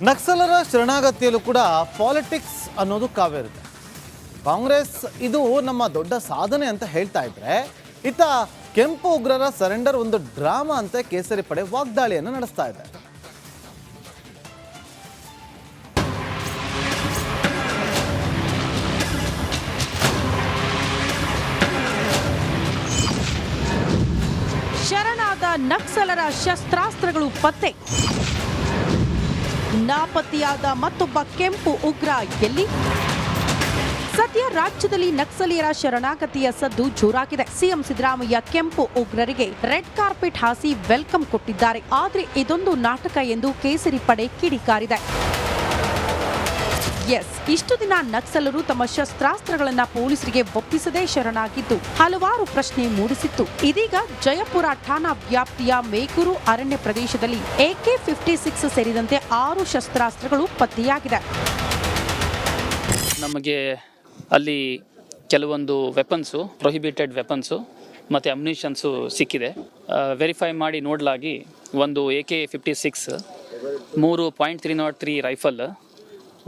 ನಕ್ಸಲರ ಶರಣಾಗತಿಯಲ್ಲೂ ಕೂಡ ಪಾಲಿಟಿಕ್ಸ್ ಅನ್ನೋದು ಕಾವೇರಿದೆ. ಕಾಂಗ್ರೆಸ್ ಇದು ನಮ್ಮ ದೊಡ್ಡ ಸಾಧನೆ ಅಂತ ಹೇಳ್ತಾ ಇದ್ರೆ, ಇತ್ತ ಕೆಂಪು ಉಗ್ರರ ಸರೆಂಡರ್ ಒಂದು ಡ್ರಾಮಾ ಅಂತ ಕೇಸರಿ ಪಡೆ ವಾಗ್ದಾಳಿಯನ್ನು ನಡೆಸ್ತಾ ಇದೆ. ಶರಣಾದ ನಕ್ಸಲರ ಶಸ್ತ್ರಾಸ್ತ್ರಗಳು ಪತ್ತೆ, ನಾಪತ್ತೆಯಾದ ಮತ್ತೊಬ್ಬ ಕೆಂಪು ಉಗ್ರ ಎಲ್ಲಿ? ಸದ್ಯ ರಾಜ್ಯದಲ್ಲಿ ನಕ್ಸಲೀಯರ ಶರಣಾಗತಿಯ ಸದ್ದು ಜೋರಾಗಿದೆ. ಸಿಎಂ ಸಿದ್ದರಾಮಯ್ಯ ಕೆಂಪು ಉಗ್ರರಿಗೆ ರೆಡ್ ಕಾರ್ಪೆಟ್ ಹಾಸಿ ವೆಲ್ಕಮ್ ಕೊಟ್ಟಿದ್ದಾರೆ. ಆದ್ರೆ ಇದೊಂದು ನಾಟಕ ಎಂದು ಕೇಸರಿ ಪಡೆ ಕಿಡಿಕಾರಿದೆ. ಇಷ್ಟು ದಿನ ನಕ್ಸಲರು ತಮ್ಮ ಶಸ್ತ್ರಾಸ್ತ್ರಗಳನ್ನ ಪೊಲೀಸರಿಗೆ ಒಪ್ಪಿಸದೇ ಶರಣಾಗಿದ್ದು ಹಲವಾರು ಪ್ರಶ್ನೆ ಮೂಡಿಸಿತ್ತು. ಇದೀಗ ಜಯಪುರ ಠಾಣಾ ವ್ಯಾಪ್ತಿಯ ಮೇಕೂರು ಅರಣ್ಯ ಪ್ರದೇಶದಲ್ಲಿ AK-56 ಸೇರಿದಂತೆ 6 ಶಸ್ತ್ರಾಸ್ತ್ರಗಳು ಪತ್ತೆಯಾಗಿದೆ. ನಮಗೆ ಅಲ್ಲಿ ಕೆಲವೊಂದು ವೆಪನ್ಸು, ಪ್ರೊಹಿಬಿಟೆಡ್ ವೆಪನ್ಸು ಮತ್ತು ಅಮ್ಯುನಿಷನ್ಸು ಸಿಕ್ಕಿದೆ. ವೆರಿಫೈ ಮಾಡಿ ನೋಡಲಾಗಿ ಒಂದು AK-56, 3 .303 ರೈಫಲ್,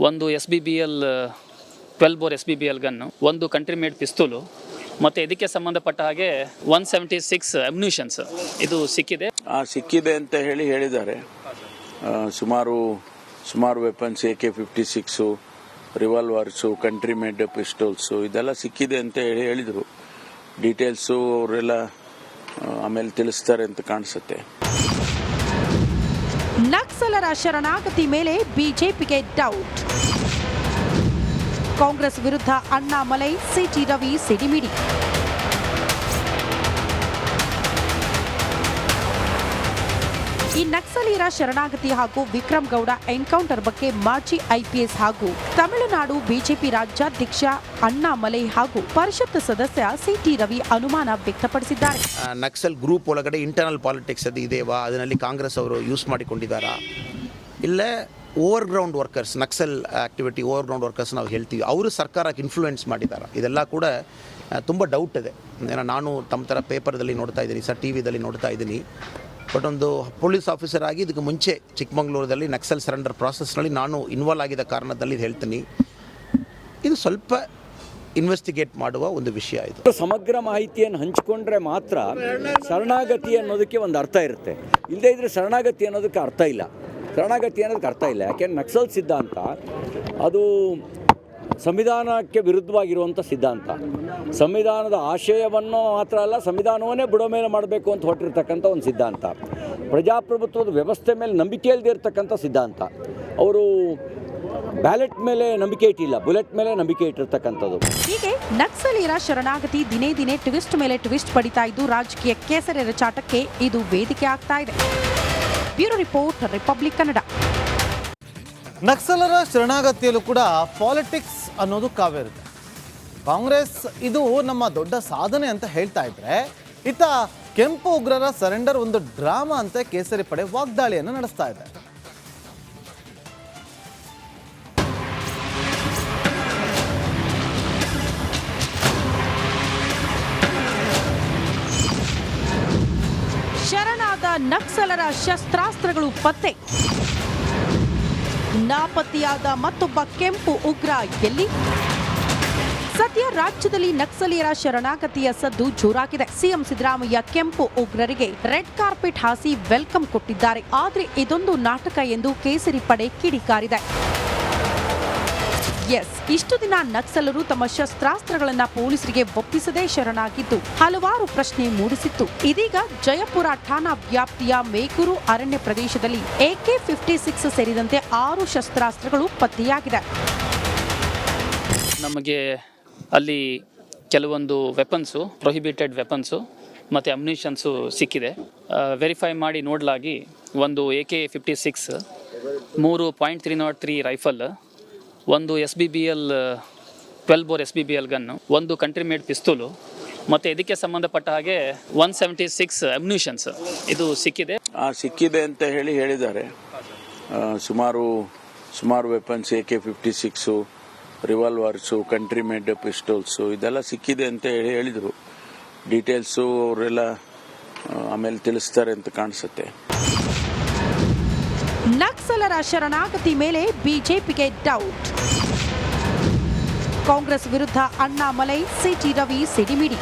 ಒಂದು SBBL 12 ಬೋರ್ SBBL ಗನ್ನು, ಒಂದು ಕಂಟ್ರಿ ಮೇಡ್ ಪಿಸ್ತೂಲು ಮತ್ತು ಇದಕ್ಕೆ ಸಂಬಂಧಪಟ್ಟ ಹಾಗೆ 176 ಅಮ್ಯುನಿಷನ್ಸ್ ಇದು ಸಿಕ್ಕಿದೆ ಅಂತ ಹೇಳಿದ್ದಾರೆ. ಸುಮಾರು ವೆಪನ್ಸ್, AK-56, ರಿವಾಲ್ವರ್ಸು, ಕಂಟ್ರಿ ಮೇಡ್ ಪಿಸ್ಟೋಲ್ಸು ಇದೆಲ್ಲ ಸಿಕ್ಕಿದೆ ಅಂತ ಹೇಳಿದರು. ಡೀಟೇಲ್ಸು ಅವರೆಲ್ಲ ಆಮೇಲೆ ತಿಳಿಸ್ತಾರೆ ಅಂತ ಕಾಣಿಸುತ್ತೆ. ನಕ್ಸಲರ ಶರಣಾಗತಿ ಮೇಲೆ ಬಿಜೆಪಿಗೆ ಡೌಟ್. ಕಾಂಗ್ರೆಸ್ ವಿರುದ್ಧ ಅಣ್ಣಾಮಲೈ, ಸಿಟಿ ರವಿ ಸಿಡಿಮಿಡಿ. ಈ ನಕ್ಸಲೀಯರ ಶರಣಾಗತಿ ಹಾಗೂ ವಿಕ್ರಮ್ ಗೌಡ ಎನ್ಕೌಂಟರ್ ಬಗ್ಗೆ ಮಾಜಿ IPS ಹಾಗೂ ತಮಿಳುನಾಡು ಬಿಜೆಪಿ ರಾಜ್ಯಾಧ್ಯಕ್ಷ ಅಣ್ಣಾಮಲೈ ಹಾಗೂ ಪರಿಷತ್ ಸದಸ್ಯ ಸಿಟಿ ರವಿ ಅನುಮಾನ ವ್ಯಕ್ತಪಡಿಸಿದ್ದಾರೆ. ನಕ್ಸಲ್ ಗ್ರೂಪ್ ಒಳಗಡೆ ಇಂಟರ್ನಲ್ ಪಾಲಿಟಿಕ್ಸ್ ಅದು ಇದೆಯಾ, ಅದರಲ್ಲಿ ಕಾಂಗ್ರೆಸ್ ಅವರು ಯೂಸ್ ಮಾಡಿಕೊಂಡಿದ್ದಾರಾ, ಇಲ್ಲೇ over ground workers, Naxal activity over ground workers ನಾವು ಹೇಳ್ತೀವಿ, ಅವರು ಸರ್ಕಾರಕ್ಕೆ ಇನ್ಫ್ಲೂಯೆನ್ಸ್ ಮಾಡಿದ್ದಾರೆ. ಇದೆಲ್ಲ ಕೂಡ ತುಂಬ ಡೌಟ್ ಇದೆ. ನಾನು ತಮ್ಮ ಥರ ಪೇಪರ್ದಲ್ಲಿ ನೋಡ್ತಾ ಇದ್ದೀನಿ ಸರ್, TVದಲ್ಲಿ ನೋಡ್ತಾ ಇದ್ದೀನಿ. ಬಟ್ ಒಂದು ಪೊಲೀಸ್ ಆಫೀಸರ್ ಆಗಿ ಇದಕ್ಕೆ ಮುಂಚೆ ಚಿಕ್ಕಮಗಳೂರಲ್ಲಿ ನಕ್ಸಲ್ ಸರೆಂಡರ್ ಪ್ರಾಸೆಸ್ನಲ್ಲಿ ನಾನು ಇನ್ವಾಲ್ವ್ ಆಗಿದ್ದ ಕಾರಣದಲ್ಲಿ ಹೇಳ್ತೀನಿ, ಇದು ಸ್ವಲ್ಪ ಇನ್ವೆಸ್ಟಿಗೇಟ್ ಮಾಡುವ ಒಂದು ವಿಷಯ. ಇದು ಸಮಗ್ರ ಮಾಹಿತಿಯನ್ನು ಹಂಚಿಕೊಂಡ್ರೆ ಮಾತ್ರ ಶರಣಾಗತಿ ಅನ್ನೋದಕ್ಕೆ ಒಂದು ಅರ್ಥ ಇರುತ್ತೆ. ಇಲ್ಲದೇ ಇದ್ದರೆ ಶರಣಾಗತಿ ಅನ್ನೋದಕ್ಕೆ ಅರ್ಥ ಇಲ್ಲ. ಯಾಕೆಂದರೆ ನಕ್ಸಲ್ ಸಿದ್ಧಾಂತ ಅದು ಸಂವಿಧಾನಕ್ಕೆ ವಿರುದ್ಧವಾಗಿರುವಂಥ ಸಿದ್ಧಾಂತ. ಸಂವಿಧಾನದ ಆಶಯವನ್ನು ಮಾತ್ರ ಅಲ್ಲ, ಸಂವಿಧಾನವನ್ನೇ ಬುಡಮೇಲೆ ಮಾಡಬೇಕು ಅಂತ ಹೊರಟಿರ್ತಕ್ಕಂಥ ಒಂದು ಸಿದ್ಧಾಂತ. ಪ್ರಜಾಪ್ರಭುತ್ವದ ವ್ಯವಸ್ಥೆ ಮೇಲೆ ನಂಬಿಕೆ ಇಲ್ಲದೆ ಇರತಕ್ಕಂಥ ಸಿದ್ಧಾಂತ. ಅವರು ಬ್ಯಾಲೆಟ್ ಮೇಲೆ ನಂಬಿಕೆ ಇಟ್ಟಿಲ್ಲ, ಬುಲೆಟ್ ಮೇಲೆ ನಂಬಿಕೆ ಇಟ್ಟಿರ್ತಕ್ಕಂಥದ್ದು. ಹೀಗೆ ನಕ್ಸಲೀಯರ ಶರಣಾಗತಿ ದಿನೇ ದಿನೇ ಟ್ವಿಸ್ಟ್ ಮೇಲೆ ಟ್ವಿಸ್ಟ್ ಪಡಿತಾ ಇದ್ದು ರಾಜಕೀಯ ಕೇಸರಿ ರಚಾಟಕ್ಕೆ ಇದು ವೇದಿಕೆ ಆಗ್ತಾ ಇದೆ. Bureau report, Republic Kannada. ನಕ್ಸಲರ ಶರಣಾಗತಿಯಲ್ಲೂ ಕೂಡ ಪಾಲಿಟಿಕ್ಸ್ ಅನ್ನೋದು ಕಾವೇರಿದೆ. ಕಾಂಗ್ರೆಸ್ ಇದು ನಮ್ಮ ದೊಡ್ಡ ಸಾಧನೆ ಅಂತ ಹೇಳ್ತಾ ಇದ್ರೆ, ಇತ್ತ ಕೆಂಪು ಉಗ್ರರ ಸರೆಂಡರ್ ಒಂದು ಡ್ರಾಮಾ ಅಂತ ಕೇಸರಿ ಪಡೆ ವಾಗ್ದಾಳಿಯನ್ನು ನಡೆಸ್ತಾ ಇದೆ. ಶರಣಾದ ನಕ್ಸಲರ ಶಸ್ತ್ರಾಸ್ತ್ರಗಳು ಪತ್ತೆ, ನಾಪತ್ತೆಯಾದ ಮತ್ತೊಬ್ಬ ಕೆಂಪು ಉಗ್ರ ಎಲ್ಲಿ? ಸದ್ಯ ರಾಜ್ಯದಲ್ಲಿ ನಕ್ಸಲೀಯರ ಶರಣಾಗತಿಯ ಸದ್ದು ಜೋರಾಗಿದೆ. ಸಿಎಂ ಸಿದ್ದರಾಮಯ್ಯ ಕೆಂಪು ಉಗ್ರರಿಗೆ ರೆಡ್ ಕಾರ್ಪೆಟ್ ಹಾಸಿ ವೆಲ್ಕಮ್ ಕೊಟ್ಟಿದ್ದಾರೆ. ಆದ್ರೆ ಇದೊಂದು ನಾಟಕ ಎಂದು ಕೇಸರಿ ಪಡೆ ಕಿಡಿಕಾರಿದೆ. ಇಷ್ಟು ದಿನ ನಕ್ಸಲರು ತಮ್ಮ ಶಸ್ತ್ರಾಸ್ತ್ರಗಳನ್ನ ಪೊಲೀಸರಿಗೆ ಒಪ್ಪಿಸದೇ ಶರಣಾಗಿದ್ದು ಹಲವಾರು ಪ್ರಶ್ನೆ ಮೂಡಿಸಿತ್ತು. ಇದೀಗ ಜಯಪುರ ಠಾಣಾ ವ್ಯಾಪ್ತಿಯ ಮೇಕೂರು ಅರಣ್ಯ ಪ್ರದೇಶದಲ್ಲಿ AK-56 ಸೇರಿದಂತೆ 6 ಶಸ್ತ್ರಾಸ್ತ್ರಗಳು ಪತ್ತೆಯಾಗಿದೆ. ನಮಗೆ ಅಲ್ಲಿ ಕೆಲವೊಂದು ವೆಪನ್ಸು, ಪ್ರೊಹಿಬಿಟೆಡ್ ವೆಪನ್ಸು ಮತ್ತು ಅಮ್ಯುನಿಷನ್ಸು ಸಿಕ್ಕಿದೆ. ವೆರಿಫೈ ಮಾಡಿ ನೋಡಲಾಗಿ ಒಂದು AK-56, 3 .303 ರೈಫಲ್, ಒಂದು SBBL 12 ಬೋರ್ SBBL ಗನ್ನು, ಒಂದು ಕಂಟ್ರಿ ಮೇಡ್ ಪಿಸ್ತೂಲು ಮತ್ತು ಇದಕ್ಕೆ ಸಂಬಂಧಪಟ್ಟ ಹಾಗೆ 176 ಅಮ್ಯುನಿಷನ್ಸ್ ಇದು ಸಿಕ್ಕಿದೆ ಅಂತ ಹೇಳಿದ್ದಾರೆ. ಸುಮಾರು ವೆಪನ್ಸ್, AK-56, ರಿವಾಲ್ವರ್ಸು, ಕಂಟ್ರಿ ಮೇಡ್ ಪಿಸ್ಟೋಲ್ಸು ಇದೆಲ್ಲ ಸಿಕ್ಕಿದೆ ಅಂತ ಹೇಳಿದರು. ಡೀಟೇಲ್ಸು ಅವರೆಲ್ಲ ಆಮೇಲೆ ತಿಳಿಸ್ತಾರೆ ಅಂತ ಕಾಣಿಸುತ್ತೆ. ನಕ್ಸಲರ ಶರಣಾಗತಿ ಮೇಲೆ ಬಿಜೆಪಿಗೆ ಡೌಟ್. ಕಾಂಗ್ರೆಸ್ ವಿರುದ್ಧ ಅಣ್ಣಾಮಲೈ, ಸಿಟಿ ರವಿ ಸಿಡಿಮಿಡಿ.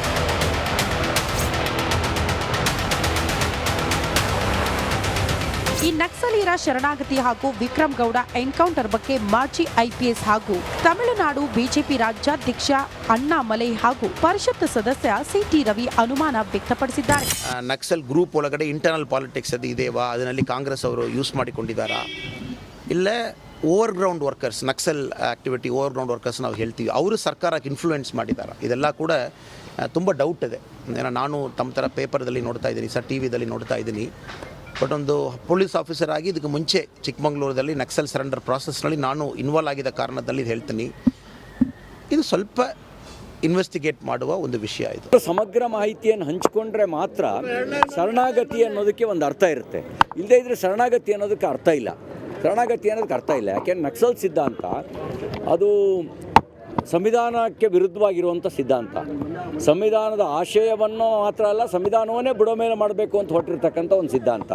ಈ ನಕ್ಸಲೀಯರ ಶರಣಾಗತಿ ಹಾಗೂ ವಿಕ್ರಮ್ ಗೌಡ ಎನ್ಕೌಂಟರ್ ಬಗ್ಗೆ ಮಾಜಿ ಐಪಿಎಸ್ ಹಾಗೂ ತಮಿಳುನಾಡು ಬಿಜೆಪಿ ರಾಜ್ಯಾಧ್ಯಕ್ಷ ಅಣ್ಣಾಮಲೈ ಹಾಗೂ ಪರಿಷತ್ ಸದಸ್ಯ ಸಿಟಿ ರವಿ ಅನುಮಾನ ವ್ಯಕ್ತಪಡಿಸಿದ್ದಾರೆ. ನಕ್ಸಲ್ ಗ್ರೂಪ್ ಒಳಗಡೆ ಇಂಟರ್ನಲ್ ಪಾಲಿಟಿಕ್ಸ್ ಅದು ಇದೆಯಾ, ಅದರಲ್ಲಿ ಕಾಂಗ್ರೆಸ್ ಅವರು ಯೂಸ್ ಮಾಡಿಕೊಂಡಿದ್ದಾರಾ, ಇಲ್ಲೇ over ground workers, Naxal activity over ground workers ನಾವು ಹೇಳ್ತೀವಿ, ಅವರು ಸರ್ಕಾರಕ್ಕೆ ಇನ್ಫ್ಲೂಯೆನ್ಸ್ ಮಾಡಿದ್ದಾರೆ. ಇದೆಲ್ಲ ಕೂಡ ತುಂಬ ಡೌಟ್ ಇದೆ. ನಾನು ತಮ್ಮ ಥರ ಪೇಪರ್ದಲ್ಲಿ ನೋಡ್ತಾ ಇದ್ದೀನಿ ಸರ್, ಟಿ ವಿದಲ್ಲಿ ನೋಡ್ತಾ ಇದ್ದೀನಿ. ಬಟ್ ಒಂದು ಪೊಲೀಸ್ ಆಫೀಸರ್ ಆಗಿ ಇದಕ್ಕೆ ಮುಂಚೆ ಚಿಕ್ಕಮಗಳೂರಲ್ಲಿ ನಕ್ಸಲ್ ಸರೆಂಡರ್ ಪ್ರಾಸೆಸ್ನಲ್ಲಿ ನಾನು ಇನ್ವಾಲ್ವ್ ಆಗಿದ್ದ ಕಾರಣದಲ್ಲಿ ಹೇಳ್ತೀನಿ, ಇದು ಸ್ವಲ್ಪ ಇನ್ವೆಸ್ಟಿಗೇಟ್ ಮಾಡುವ ಒಂದು ವಿಷಯ. ಇದು ಸಮಗ್ರ ಮಾಹಿತಿಯನ್ನು ಹಂಚಿಕೊಂಡ್ರೆ ಮಾತ್ರ ಶರಣಾಗತಿ ಅನ್ನೋದಕ್ಕೆ ಒಂದು ಅರ್ಥ ಇರುತ್ತೆ. ಇಲ್ಲದೇ ಇದ್ದರೆ ಶರಣಾಗತಿ ಅನ್ನೋದಕ್ಕೆ ಅರ್ಥ ಇಲ್ಲ. ಯಾಕೆಂದರೆ ನಕ್ಸಲ್ ಸಿದ್ಧಾಂತ ಅದು ಸಂವಿಧಾನಕ್ಕೆ ವಿರುದ್ಧವಾಗಿರುವಂಥ ಸಿದ್ಧಾಂತ. ಸಂವಿಧಾನದ ಆಶಯವನ್ನು ಮಾತ್ರ ಅಲ್ಲ, ಸಂವಿಧಾನವನ್ನೇ ಬುಡಮೇಲೆ ಮಾಡಬೇಕು ಅಂತ ಹೊರಟಿರ್ತಕ್ಕಂಥ ಒಂದು ಸಿದ್ಧಾಂತ.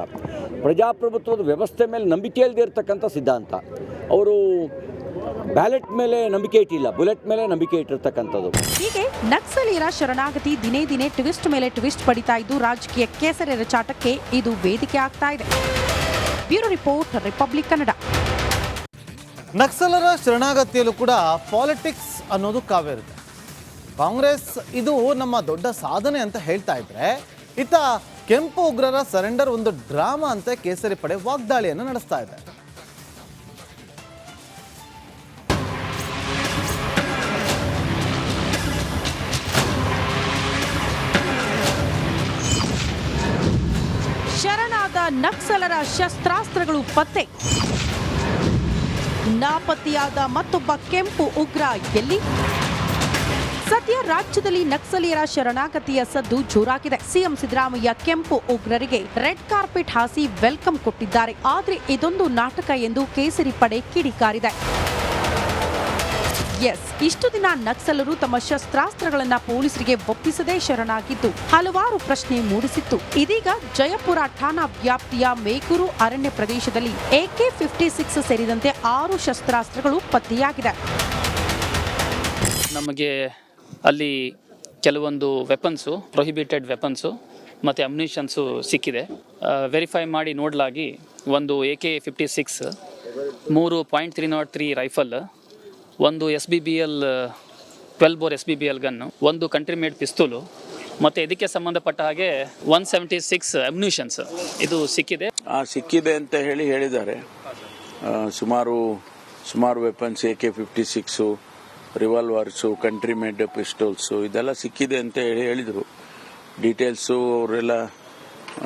ಪ್ರಜಾಪ್ರಭುತ್ವದ ವ್ಯವಸ್ಥೆ ಮೇಲೆ ನಂಬಿಕೆ ಇಲ್ಲದೆ ಇರತಕ್ಕಂಥ ಸಿದ್ಧಾಂತ. ಅವರು ಬ್ಯಾಲೆಟ್ ಮೇಲೆ ನಂಬಿಕೆ ಇಟ್ಟಿಲ್ಲ, ಬುಲೆಟ್ ಮೇಲೆ ನಂಬಿಕೆ ಇಟ್ಟಿರ್ತಕ್ಕಂಥದ್ದು. ಹೀಗೆ ನಕ್ಸಲೀಯರ ಶರಣಾಗತಿ ದಿನೇ ದಿನೇ ಟ್ವಿಸ್ಟ್ ಮೇಲೆ ಟ್ವಿಸ್ಟ್ ಪಡಿತಾ ಇದ್ದು ರಾಜಕೀಯ ಕೆಸರೆರಚಾಟಕ್ಕೆ ಇದು ವೇದಿಕೆ ಆಗ್ತಾ ಇದೆ. Bureau report, Republic Kannada. ನಕ್ಸಲರ ಶರಣಾಗತಿಯಲ್ಲೂ ಕೂಡ ಪಾಲಿಟಿಕ್ಸ್ ಅನ್ನೋದು ಕಾವೇರಿದೆ. ಕಾಂಗ್ರೆಸ್ ಇದು ನಮ್ಮ ದೊಡ್ಡ ಸಾಧನೆ ಅಂತ ಹೇಳ್ತಾ ಇದ್ರೆ, ಇತ್ತ ಕೆಂಪು ಉಗ್ರರ ಸರೆಂಡರ್ ಒಂದು ಡ್ರಾಮಾ ಅಂತ ಕೇಸರಿ ಪಡೆ ವಾಗ್ದಾಳಿಯನ್ನು ನಡೆಸ್ತಾ ಇದೆ. ಶರಣಾದ ನಕ್ಸಲರ ಶಸ್ತ್ರಾಸ್ತ್ರಗಳು ಪತ್ತೆ. ನಾಪತ್ತೆಯಾದ ಮತ್ತೊಬ್ಬ ಕೆಂಪು ಉಗ್ರ ಎಲ್ಲಿ? ಸದ್ಯ ರಾಜ್ಯದಲ್ಲಿ ನಕ್ಸಲೀಯರ ಶರಣಾಗತಿಯ ಸದ್ದು ಜೋರಾಗಿದೆ. ಸಿಎಂ ಸಿದ್ದರಾಮಯ್ಯ ಕೆಂಪು ಉಗ್ರರಿಗೆ ರೆಡ್ ಕಾರ್ಪೆಟ್ ಹಾಸಿ ವೆಲ್ಕಮ್ ಕೊಟ್ಟಿದ್ದಾರೆ. ಆದ್ರೆ ಇದೊಂದು ನಾಟಕ ಎಂದು ಕೇಸರಿ ಪಡೆ ಕಿಡಿಕಾರಿದೆ. ಇಷ್ಟು ದಿನ ನಕ್ಸಲರು ತಮ್ಮ ಶಸ್ತ್ರಾಸ್ತ್ರಗಳನ್ನ ಪೊಲೀಸರಿಗೆ ಒಪ್ಪಿಸದೇ ಶರಣಾಗಿದ್ದು ಹಲವಾರು ಪ್ರಶ್ನೆ ಮೂಡಿಸಿತ್ತು. ಇದೀಗ ಜಯಪುರ ಠಾಣಾ ವ್ಯಾಪ್ತಿಯ ಮೇಕೂರು ಅರಣ್ಯ ಪ್ರದೇಶದಲ್ಲಿ AK-56 ಸೇರಿದಂತೆ 6 ಶಸ್ತ್ರಾಸ್ತ್ರಗಳು ಪತ್ತೆಯಾಗಿದೆ. ನಮಗೆ ಅಲ್ಲಿ ಕೆಲವೊಂದು ವೆಪನ್ಸು, ಪ್ರೊಹಿಬಿಟೆಡ್ ವೆಪನ್ಸು ಮತ್ತು ಅಮ್ಯುನಿಷನ್ಸು ಸಿಕ್ಕಿದೆ. ವೆರಿಫೈ ಮಾಡಿ ನೋಡಲಾಗಿ ಒಂದು AK-56, 3 .303 ರೈಫಲ್, ಒಂದು SBBL 12 ಬೋರ್ SBBL ಗನ್ನು, ಒಂದು ಕಂಟ್ರಿ ಮೇಡ್ ಪಿಸ್ತೂಲು ಮತ್ತು ಇದಕ್ಕೆ ಸಂಬಂಧಪಟ್ಟ ಹಾಗೆ 176 ಅಮ್ಯುನಿಷನ್ಸ್ ಇದು ಸಿಕ್ಕಿದೆ ಅಂತ ಹೇಳಿದ್ದಾರೆ. ಸುಮಾರು ವೆಪನ್ಸ್, AK-56, ರಿವಾಲ್ವರ್ಸು, ಕಂಟ್ರಿ ಮೇಡ್ ಪಿಸ್ಟೋಲ್ಸು ಇದೆಲ್ಲ ಸಿಕ್ಕಿದೆ ಅಂತ ಹೇಳಿದರು. ಡೀಟೇಲ್ಸು ಅವರೆಲ್ಲ